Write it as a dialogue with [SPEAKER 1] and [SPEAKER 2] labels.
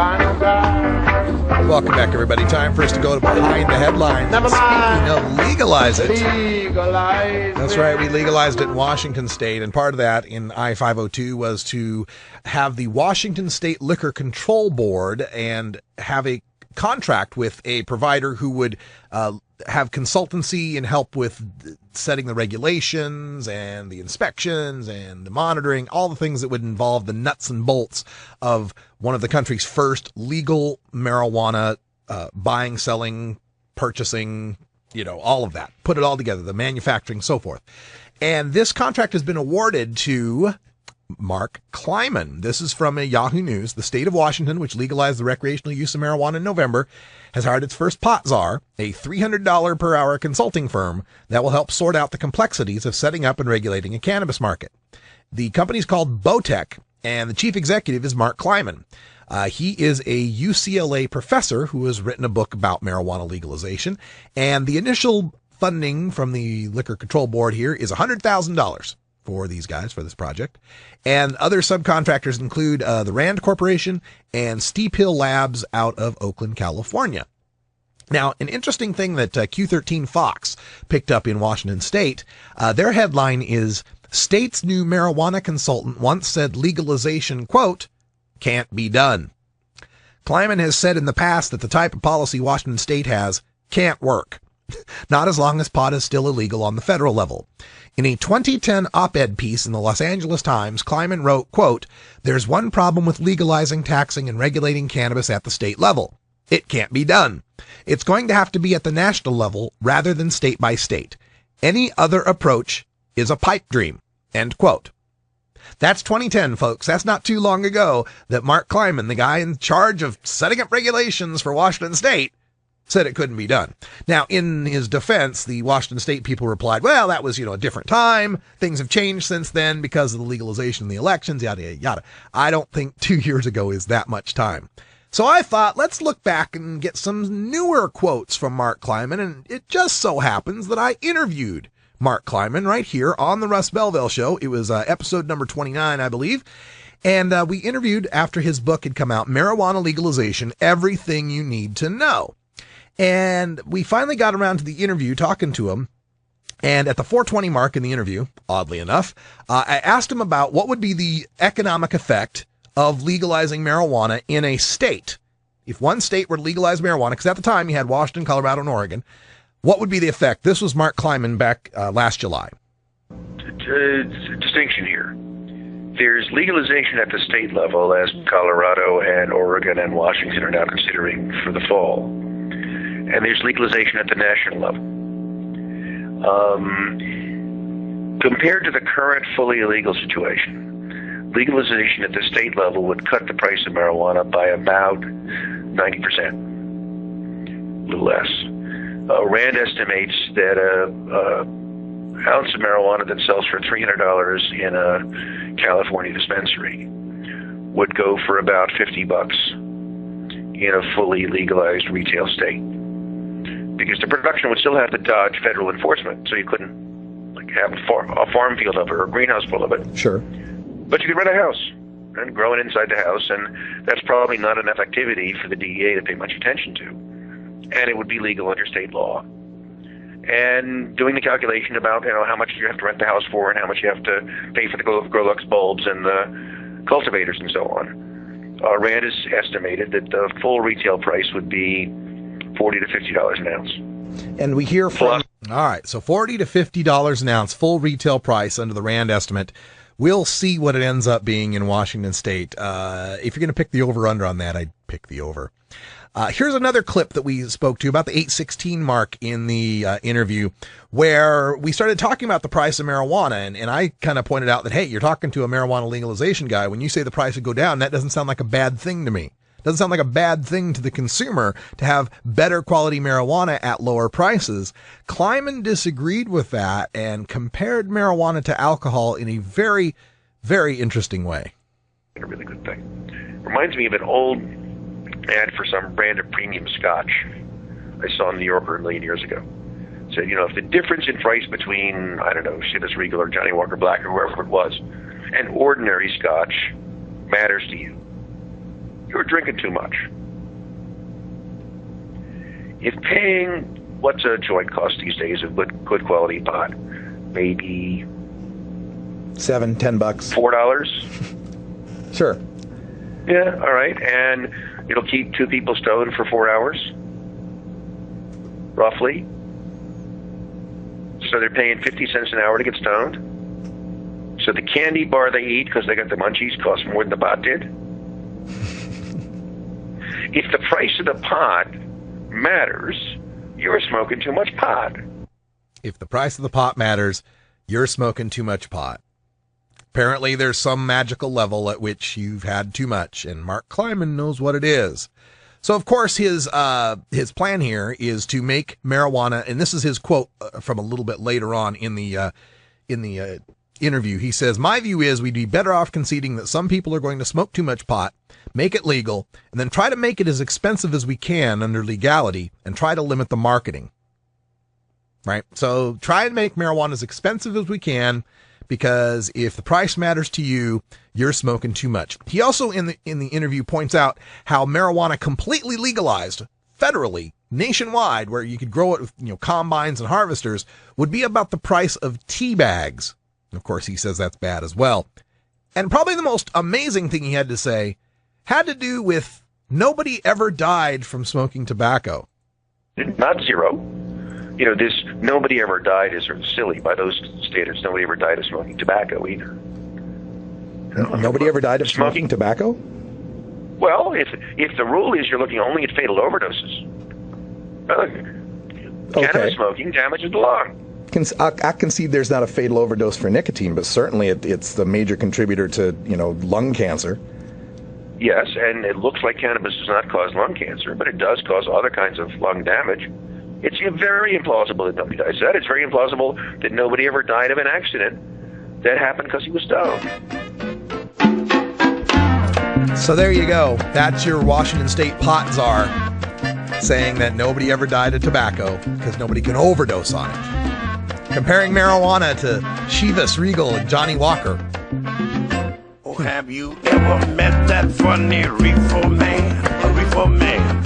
[SPEAKER 1] Welcome back, everybody. Time for us to go to Behind the Headlines. Speaking of legalize it. That's right, we legalized it in Washington State, and part of that in I-502 was to have the Washington State Liquor Control Board and have a contract with a provider who would have consultancy and help with setting the regulations and the inspections and the monitoring, all the things that would involve the nuts and bolts of one of the country's first legal marijuana buying, selling, purchasing, all of that. Put it all together, the manufacturing, so forth. And this contract has been awarded to Mark Kleiman. This is from Yahoo News. The state of Washington, which legalized the recreational use of marijuana in November, has hired its first pot czar, a $300 per hour consulting firm that will help sort out the complexities of setting up and regulating a cannabis market. The company is called Botech, and the chief executive is Mark Kleiman. He is a UCLA professor who has written a book about marijuana legalization, and the initial funding from the Liquor Control Board here is $100,000 for these guys for this project. And other subcontractors include the Rand Corporation and Steep Hill Labs out of Oakland, California. Now, an interesting thing that Q13 Fox picked up in Washington State, their headline is, "State's new marijuana consultant once said legalization, quote, can't be done." Kleiman has said in the past that the type of policy Washington State has can't work. Not as long as pot is still illegal on the federal level. In a 2010 op-ed piece in the Los Angeles Times, Kleiman wrote, quote, "There's one problem with legalizing, taxing, and regulating cannabis at the state level. It can't be done. It's going to have to be at the national level rather than state by state. Any other approach is a pipe dream." End quote. That's 2010, folks. That's not too long ago that Mark Kleiman, the guy in charge of setting up regulations for Washington State, said it couldn't be done. Now, in his defense, the Washington State people replied, well, that was, a different time. Things have changed since then because of the legalization of the elections, yada, yada, yada. I don't think 2 years ago is that much time. So I thought, let's look back and get some newer quotes from Mark Kleiman, and it just so happens that I interviewed Mark Kleiman right here on the Russ Belville Show. It was episode number 29, I believe. And we interviewed after his book had come out, Marijuana Legalization, Everything You Need to Know. And we finally got around to the interview, talking to him. And at the 420 mark in the interview, oddly enough, I asked him about what would be the economic effect of legalizing marijuana in a state. If one state were to legalize marijuana, because at the time you had Washington, Colorado, and Oregon, what would be the effect? This was Mark Kleiman back last July.
[SPEAKER 2] Distinction here. There's legalization at the state level, as Colorado and Oregon and Washington are now considering for the fall. And there's legalization at the national level. Compared to the current fully illegal situation, legalization at the state level would cut the price of marijuana by about 90%, a little less. Rand estimates that an ounce of marijuana that sells for $300 in a California dispensary would go for about $50 in a fully legalized retail state, because the production would still have to dodge federal enforcement, so you couldn't have a farm field of it or a greenhouse full of it.
[SPEAKER 1] Sure.
[SPEAKER 2] But you could rent a house and grow it inside the house, and that's probably not enough activity for the DEA to pay much attention to. And it would be legal under state law. And doing the calculation about how much you have to rent the house for and how much you have to pay for the Grow-Lux bulbs and the cultivators and so on, Rand has estimated that the full retail price would be $40 to $50 an ounce.
[SPEAKER 1] And we hear from... All right, so $40 to $50 an ounce, full retail price under the Rand estimate. We'll see what it ends up being in Washington State. If you're going to pick the over-under on that, I'd pick the over. Here's another clip that we spoke to about the 816 mark in the interview, where we started talking about the price of marijuana. And I kind of pointed out that, hey, you're talking to a marijuana legalization guy. When you say the price would go down, that doesn't sound like a bad thing to me. Doesn't sound like a bad thing to the consumer to have better quality marijuana at lower prices. Kleiman disagreed with that and compared marijuana to alcohol in a very, very interesting way.
[SPEAKER 2] A really good thing. Reminds me of an old ad for some brand of premium scotch I saw in New Yorker a million years ago. It said, if the difference in price between, I don't know, Chivas Regal or Johnny Walker Black or whoever it was, and ordinary scotch matters to you, you're drinking too much. If paying, what's a joint cost these days of good quality pot? Maybe
[SPEAKER 3] $7-10.
[SPEAKER 2] $4?
[SPEAKER 3] Sure.
[SPEAKER 2] Yeah, all right. And it'll keep two people stoned for 4 hours, roughly. So they're paying 50 cents an hour to get stoned. So the candy bar they eat because they got the munchies costs more than the pot did. If the price of the pot matters, you're smoking too much pot.
[SPEAKER 1] If the price of the pot matters, you're smoking too much pot. Apparently, there's some magical level at which you've had too much, and Mark Kleiman knows what it is. So, of course, his plan here is to make marijuana, and this is his quote from a little bit later on in the interview. He says, "My view is we'd be better off conceding that some people are going to smoke too much pot, make it legal, and then try to make it as expensive as we can under legality and try to limit the marketing." Right? So try and make marijuana as expensive as we can, because if the price matters to you, you're smoking too much. He also in the interview points out how marijuana completely legalized federally, nationwide, where you could grow it with, combines and harvesters, would be about the price of tea bags. Of course, he says that's bad as well. And probably the most amazing thing he had to say had to do with nobody ever died from smoking tobacco.
[SPEAKER 2] Not zero. This nobody ever died is sort of silly by those standards. Nobody ever died of smoking tobacco either.
[SPEAKER 3] Nobody ever died of smoking tobacco?
[SPEAKER 2] Well, if the rule is you're looking only at fatal overdoses, cannabis smoking damages the lung.
[SPEAKER 3] I concede there's not a fatal overdose for nicotine, but certainly it's the major contributor to, lung cancer.
[SPEAKER 2] Yes, and it looks like cannabis does not cause lung cancer, but it does cause other kinds of lung damage. It's very implausible that nobody died. It's very implausible that nobody ever died of an accident that happened because he was stoned.
[SPEAKER 1] So there you go. That's your Washington State pot czar saying that nobody ever died of tobacco because nobody can overdose on it. Comparing marijuana to Chivas Regal and Johnny Walker.
[SPEAKER 4] Oh, have you ever met that funny reefer man? A reefer man.